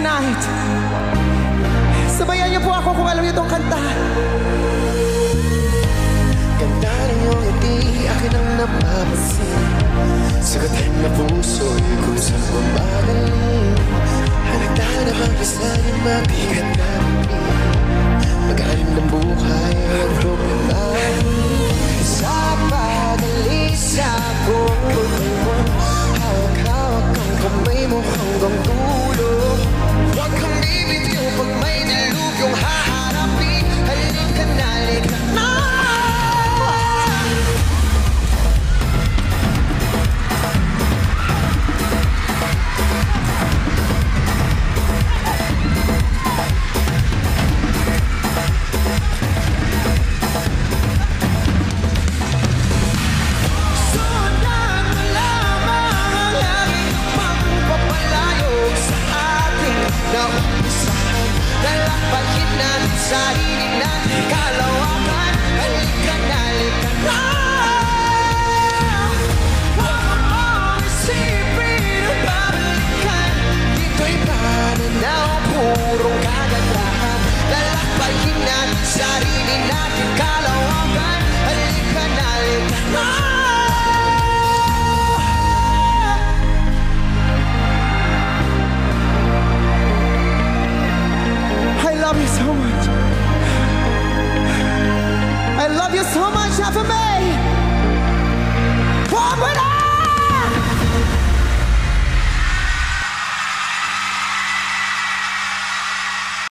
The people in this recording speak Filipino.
tonight. Sabayan niyo po ako kung alam niyo itong kanta. Ganda ng iyong ngiti, akin ang napapansin. Sagutin na puso'y kung saan mamagaling. Halata na bang kasanin mabigat na mag-alim ng buhay ang problema. Sa pag-alis ako, hawak-hawak ang kamay mo hanggang dulo. Huwag kang bibitiw pag may dilubyong haharapin. Halika na, halika na. Sarili natin kalawakan. Halika na, halika na. Huwag mong isipin at babalikan. Dito'y pananaw, purong kagandahan. Lalakbayin natin sarili natin kalawakan. Halika na, halika na. I love you so much.